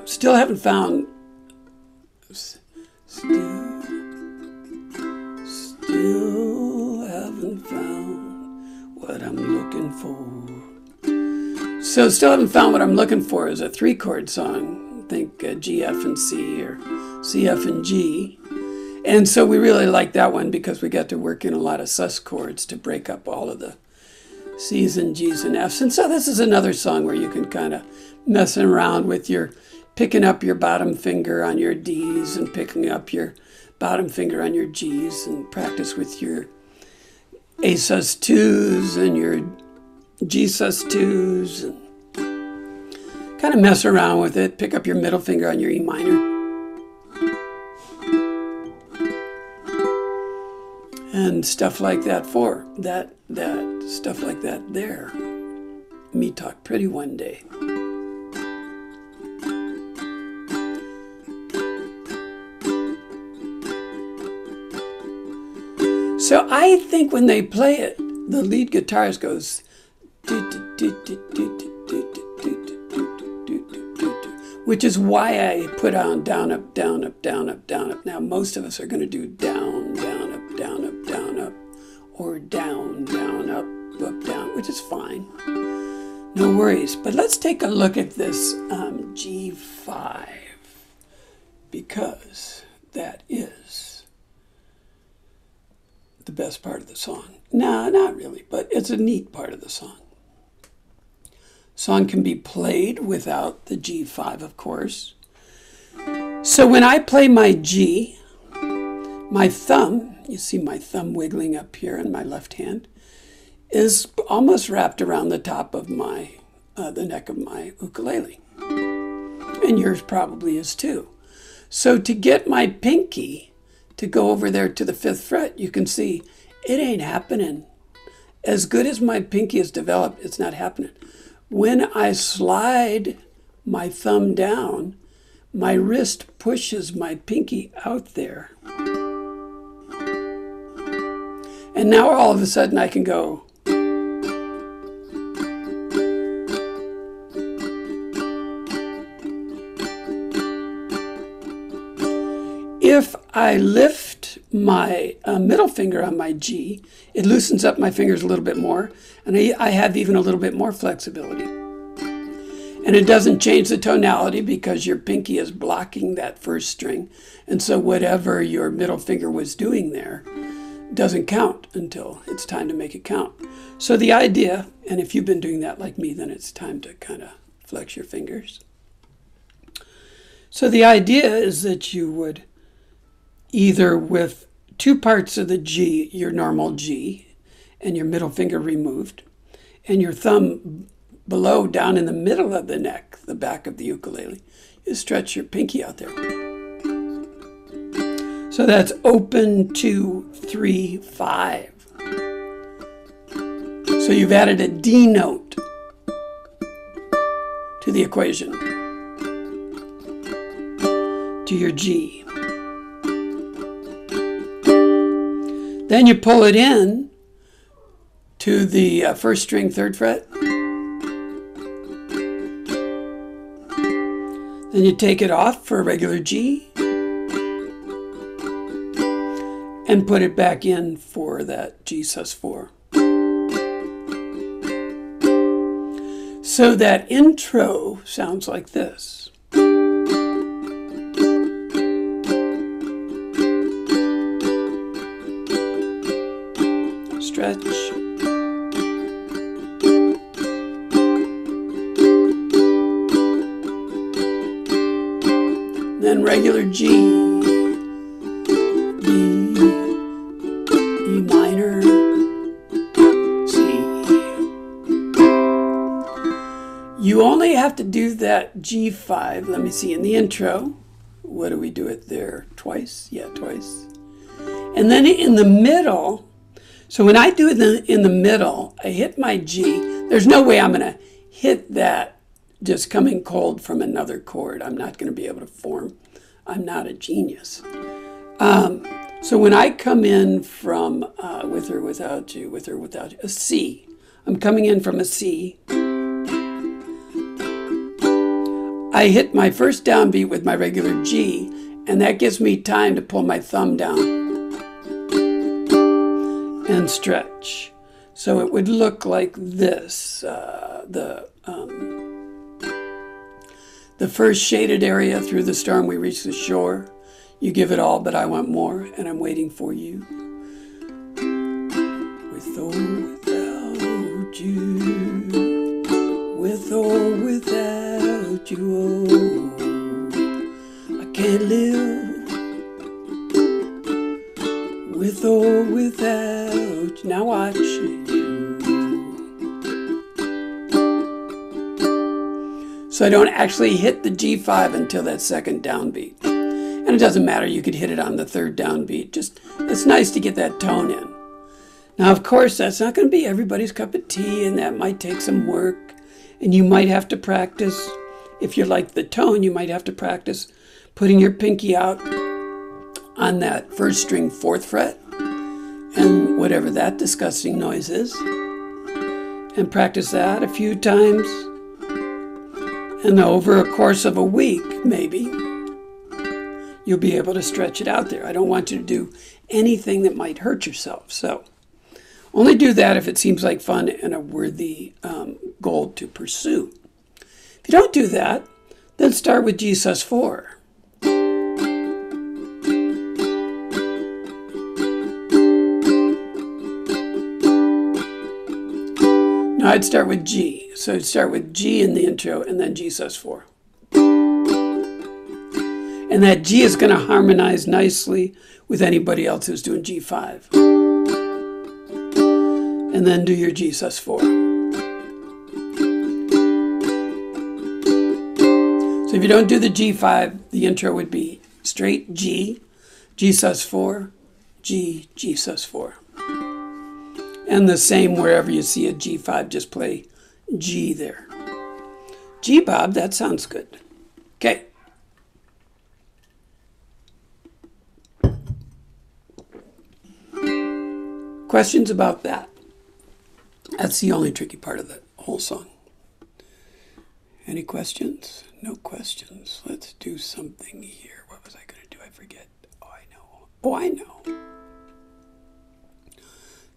Still haven't found. Still haven't found what I'm looking for. So still haven't found what I'm looking for is a 3-chord song. Think G, F, and C, or C, F, and G. And so we really like that one because we got to work in a lot of sus chords to break up all of the C's and G's and F's. And so this is another song where you can kind of mess around with your picking up your bottom finger on your D's and picking up your bottom finger on your G's and practice with your A sus2s and your G sus2s and kind of mess around with it. Pick up your middle finger on your E minor. And stuff like that for that stuff like that there. Me talk pretty one day. So I think when they play it, the lead guitarist goes, which is why I put on down, up, down, up, down, up, down, up. Now, most of us are going to do down, down, up, down, up, down, up, or down, down, up, down, which is fine. No worries. But let's take a look at this G5, because that is the best part of the song. No, not really, but it's a neat part of the song. Song can be played without the G5, of course. So when I play my G, my thumb, you see my thumb wiggling up here in my left hand, is almost wrapped around the top of my, the neck of my ukulele. And yours probably is too. So to get my pinky to go over there to the 5th fret, you can see it ain't happening. As good as my pinky is developed, it's not happening. When I slide my thumb down, my wrist pushes my pinky out there. And now all of a sudden I can go. If I lift my middle finger on my G, it loosens up my fingers a little bit more, and I have even a little bit more flexibility. And it doesn't change the tonality because your pinky is blocking that first string. And so whatever your middle finger was doing there, doesn't count until it's time to make it count. So the idea, and if you've been doing that like me, then it's time to kind of flex your fingers. So the idea is that you would either with 2 parts of the G, your normal G, and your middle finger removed, and your thumb below down in the middle of the neck, the back of the ukulele, you stretch your pinky out there. So that's open 2, 3, 5. So you've added a D note to the equation, to your G. Then you pull it in to the 1st string 3rd fret. Then you take it off for a regular G and put it back in for that G sus4. So that intro sounds like this. Stretch. Then regular G, D, E minor, C. You only have to do that G5, let me see, in the intro. What do we do it there? Twice? Yeah, twice. And then in the middle, so when I do it in the middle, I hit my G. There's no way I'm going to hit that just coming cold from another chord. I'm not going to be able to form. I'm not a genius. So when I come in from with or without you, with or without you, a C. I'm coming in from a C. I hit my first downbeat with my regular G, and that gives me time to pull my thumb down and stretch. So it would look like this. The first shaded area through the storm we reach the shore. You give it all, but I want more, and I'm waiting for you. With or without you, with or without you, oh, I can't live. With or without you. Now watch you. So I don't actually hit the G5 until that 2nd downbeat. And it doesn't matter, you could hit it on the 3rd downbeat. Just, it's nice to get that tone in. Now, of course, that's not going to be everybody's cup of tea, and that might take some work. And you might have to practice, if you like the tone, you might have to practice putting your pinky out on that 1st string 4th fret, and whatever that disgusting noise is. And practice that a few times. And over a course of a week, maybe, you'll be able to stretch it out there. I don't want you to do anything that might hurt yourself. So only do that if it seems like fun and a worthy goal to pursue. If you don't do that, then start with G sus4. Now I'd start with G. So I'd start with G in the intro and then G sus4. And that G is going to harmonize nicely with anybody else who's doing G5. And then do your G sus4. So if you don't do the G5, the intro would be straight G, G sus4, G, G sus4. And the same wherever you see a G5, just play G there. G, Bob, that sounds good. Okay. Questions about that? That's the only tricky part of the whole song. Any questions? No questions. Let's do something here. What was I going to do? I forget. Oh, I know. Oh, I know.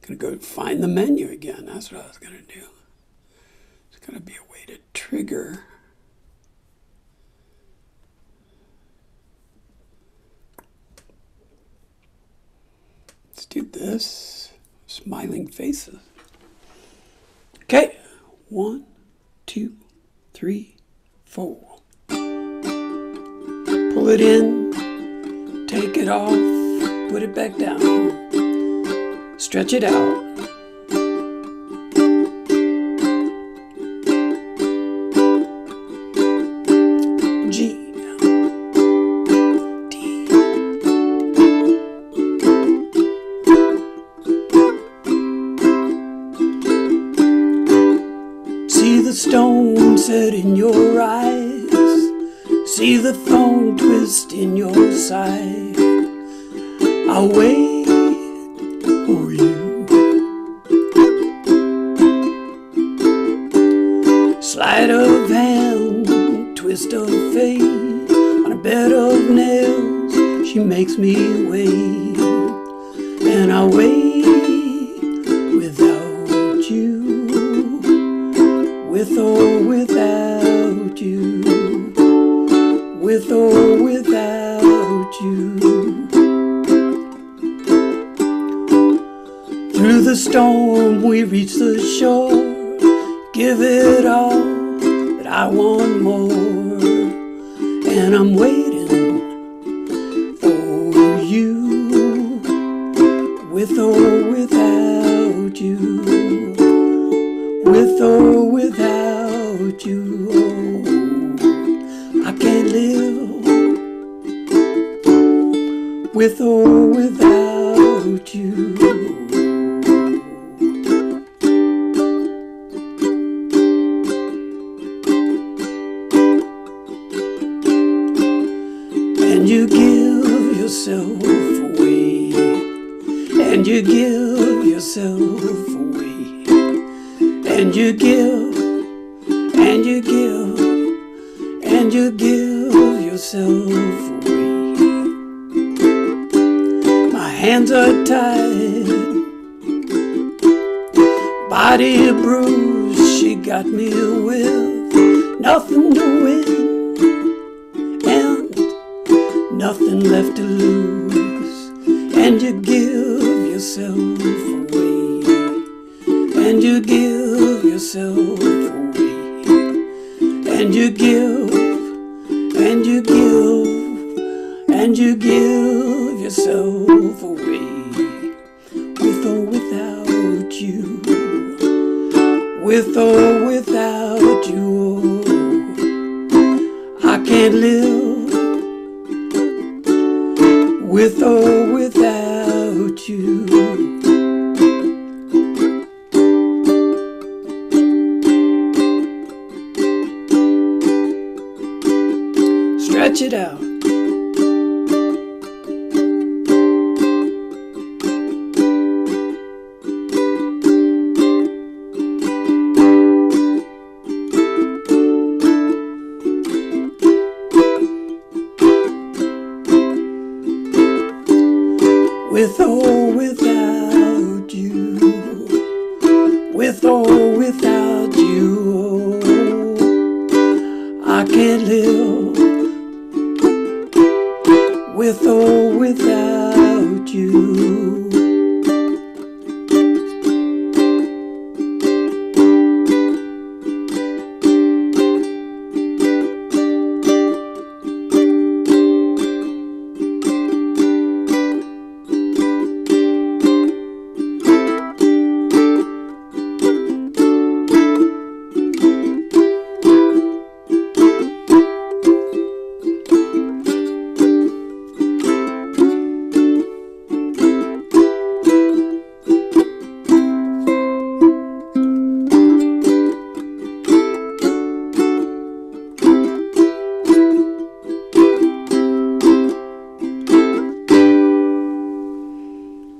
Going to go find the menu again. That's what I was going to do. It's going to be a way to trigger. Let's do this. yes, smiling faces. Okay, 1, 2, 3, 4. Pull it in, take it off, put it back down. Stretch it out. G, D. See the stone set in your eyes. See the thorn twist in your side. I'll wait for you. Sleight of hand, twist of fate. On a bed of nails, she makes me wait. And I'll wait without you. With or without you. With or without you. Through the storm we reach the shore. Give it all, but I want more. And I'm waiting for you. With or without you. With or without you. Oh, I can't live with or without you. And you give yourself away. And you give yourself away. And you give, and you give, and you give yourself away. My hands are tied, body bruised. She got me with nothing to win and nothing left to lose. And you give yourself away. And you give yourself away. And you give, and you give, and you give yourself away. With or without you. With or without you. I can't live with or without you. Stretch it out. With or without you. With or without you. I can't live with or without you.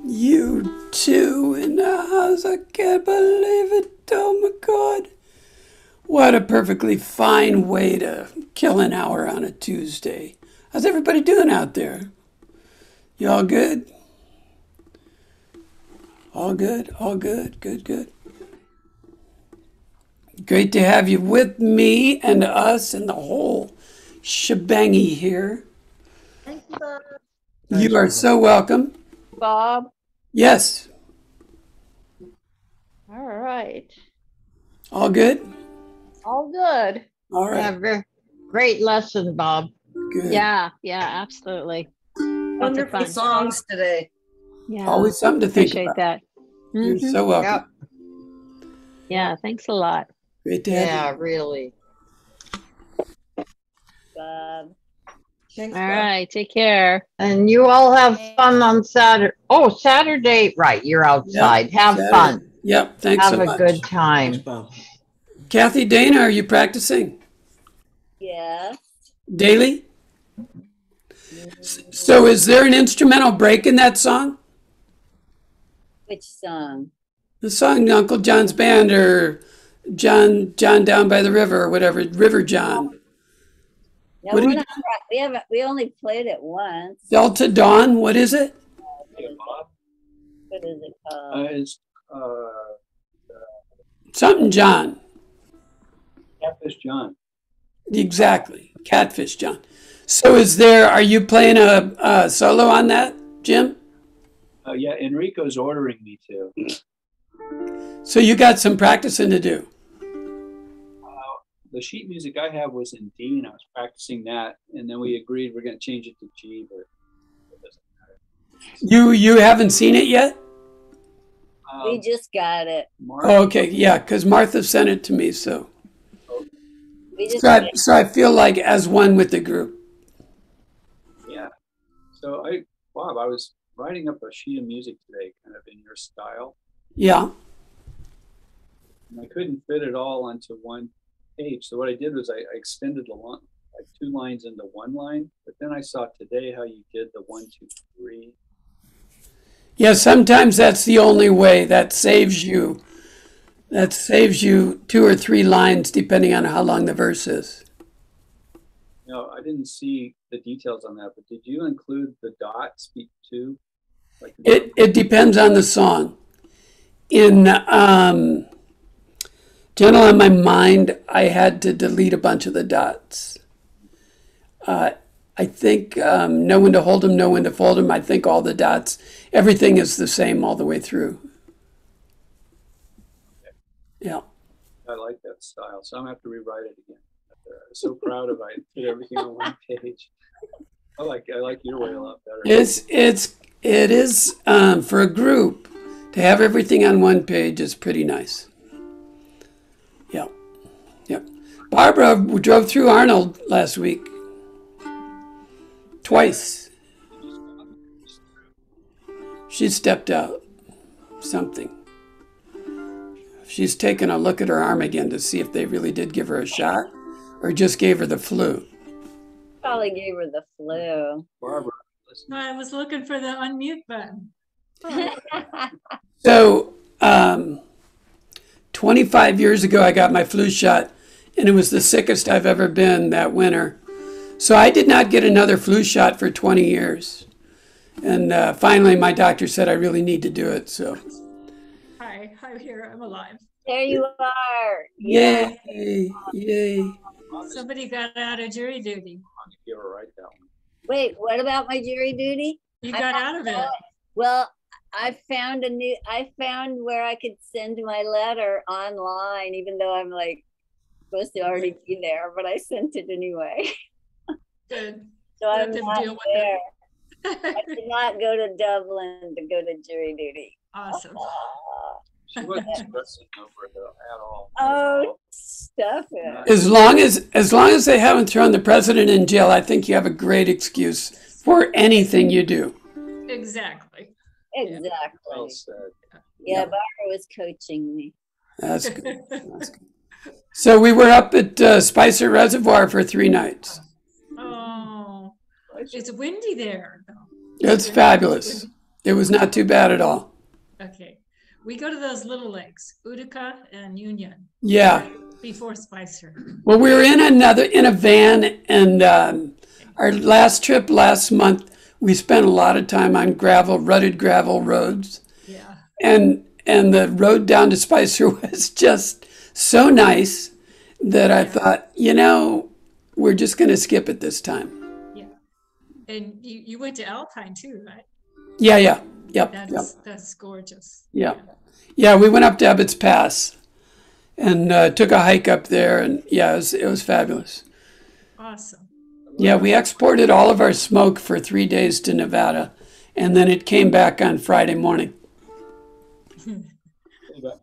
You two in the house, I can't believe it. Oh my God. What a perfectly fine way to kill an hour on a Tuesday. How's everybody doing out there? You all good? All good? All good? Good, good. Great to have you with me and us and the whole shebangy here. Thank you, Bob. You are so welcome. Bob, Yes. All right. All good? All good. All right. Yeah, great lesson, Bob. Good. Yeah, absolutely. Lots of Wonderful fun. songs today. Yeah, Always something to think appreciate about. that. You're Mhm. so welcome. Yeah, thanks a lot. Great to have you. Yeah, really. Bob. Thanks, All Bob. right, take care. And you all have fun on Saturday. Oh, Saturday, right? You're outside. Have Saturday. fun. Yep. Thanks Have so a much. good time. Thanks, Bob. Kathy, Dana, are you practicing Yes. daily? So is there an instrumental break in that song? Which song? The song Uncle John's Band or John Down by the River or whatever, River John. No, What do we're you- not. We haven't. We only played it once. Delta Dawn, what is it? What is it called? It's Something John. Catfish John. Exactly. Catfish John. So are you playing a solo on that, Jim? Yeah, Enrico's ordering me to. So you got some practicing to do. The sheet music I have was in D, and I was practicing that, and then we agreed we're going to change it to G, but it doesn't matter. You haven't seen it yet? We just got it. Mark, Oh, okay. Yeah, because Martha sent it to me. So We just. so I feel like as one with the group. yeah. So Bob, I was writing up a sheet of music today, kind of in your style, Yeah. and I couldn't fit it all onto one page. So what I did was I extended the line, like 2 lines into 1 line, but then I saw today how you did the 1, 2, 3. Yeah, sometimes that's the only way. That saves you 2 or 3 lines depending on how long the verse is. No, I didn't see the details on that, but did you include the dots too? Like It depends on the song. In Gentle on My Mind, I had to delete a bunch of the dots. I think Know When to Hold 'Em, Know When to Fold 'Em. I think all the dots, everything is the same all the way through. Yeah. I like that style, so I'm gonna have to rewrite it again. I'm so proud of I did everything on one page. I like your way a lot better. It is for a group to have everything on one page is pretty nice. Yeah. Yep. Barbara drove through Arnold last week. Twice. She stepped out. Something. She's taken a look at her arm again to see if they really did give her a shot or just gave her the flu. Probably gave her the flu. Barbara, listen. I was looking for the unmute button. So, 25 years ago, I got my flu shot, and it was the sickest I've ever been that winter. So I did not get another flu shot for 20 years. And finally, my doctor said I really need to do it. So, Hi, I'm here. I'm alive. There you are. yay, yay. Somebody got out of jury duty. I'm gonna give her right that one. Wait, what about my jury duty? You got out of it. Well, I found where I could send my letter online, even though I'm like supposed to already be there, but I sent it anyway. Good. So Let I'm them not deal with there. it. I did not go to Dublin to go to jury duty. Awesome. She wasn't stressing over it at all. Oh, stuff it. As long as they haven't thrown the president in jail, I think you have a great excuse for anything you do. Exactly. Exactly. Well said. Yeah, Barbara was coaching me. That's good. That's good. So we were up at Spicer Reservoir for 3 nights. Oh, it's windy there, though. It's fabulous. It was not too bad at all. Okay. We go to those little lakes, Utica and Union. Yeah. Before Spicer. Well, we were in a van, and our last trip last month, we spent a lot of time on rutted gravel roads. Yeah. And the road down to Spicer was just so nice that I thought, we're just going to skip it this time. Yeah. And you went to Alpine too, right? Yeah. Yep. That's gorgeous. Yeah. Yeah, we went up to Ebbets Pass and took a hike up there, and yeah, it was fabulous. Awesome. Yeah, we exported all of our smoke for 3 days to Nevada, and then it came back on Friday morning.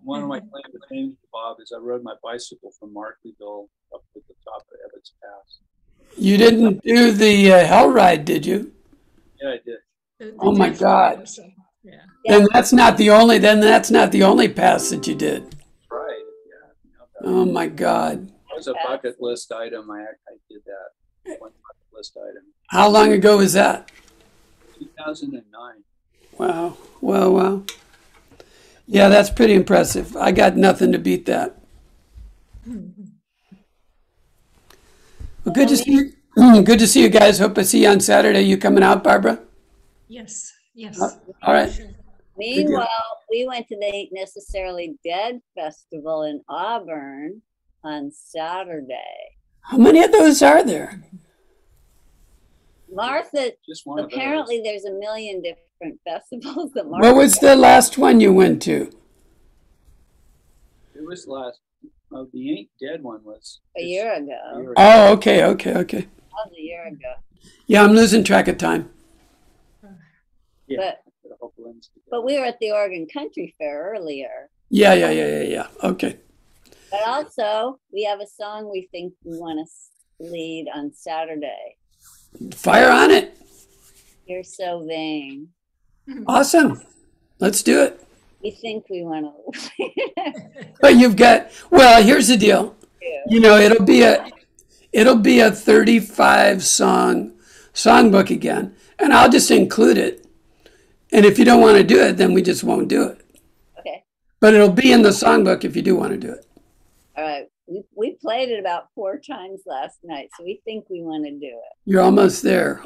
One of my claims to fame, Bob, is I rode my bicycle from Markleeville up to the top of Ebbets Pass. You didn't do the hell ride, did you? Yeah, I did. Oh my God! Yeah. Then that's not the only. Then that's not the only pass that you did. Right. Yeah. Oh my God! That was a bucket list item. I did that. One bucket list item. How long ago was that? 2009. Wow! Wow! Yeah, that's pretty impressive. I got nothing to beat that. Well, good to see you. Good to see you guys. Hope I see you on Saturday. You coming out, Barbara? Yes. All right. Meanwhile, we went to the Ain't Necessarily Dead Festival in Auburn on Saturday. How many of those are there? Martha, Just one of apparently there's a million different festivals that Martha. What was the last one you went to? It was last. The Ain't Dead one was a year ago. Oh, okay. That was a year ago. Yeah, I'm losing track of time. Yeah. But we were at the Oregon Country Fair earlier. Yeah. Okay. But also, we have a song we think we want to lead on Saturday. Fire on it. You're so vain. Awesome. Let's do it. We think we want to. But well, here's the deal. You know, it'll be a 35 songbook again, and I'll just include it. And if you don't want to do it, then we just won't do it. Okay. But it'll be in the songbook if you do want to do it. All right. We played it about 4 times last night, so we think we want to do it. You're almost there.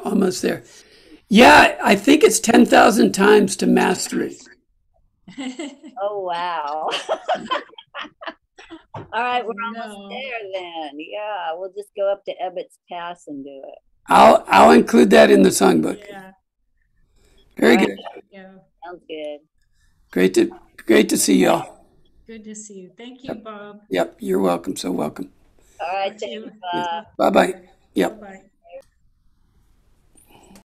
Yeah, I think it's 10,000 times to mastery. Oh, wow. All right, we're almost there then. Yeah, we'll just go up to Ebbets Pass and do it. I'll include that in the songbook. Yeah. Very good. Yeah. Sounds good. Great to see y'all. Good to see you. Thank you, Bob. Yep, you're welcome. So welcome. All right, thank you, Bob. Bye-bye. Yep. Bye-bye.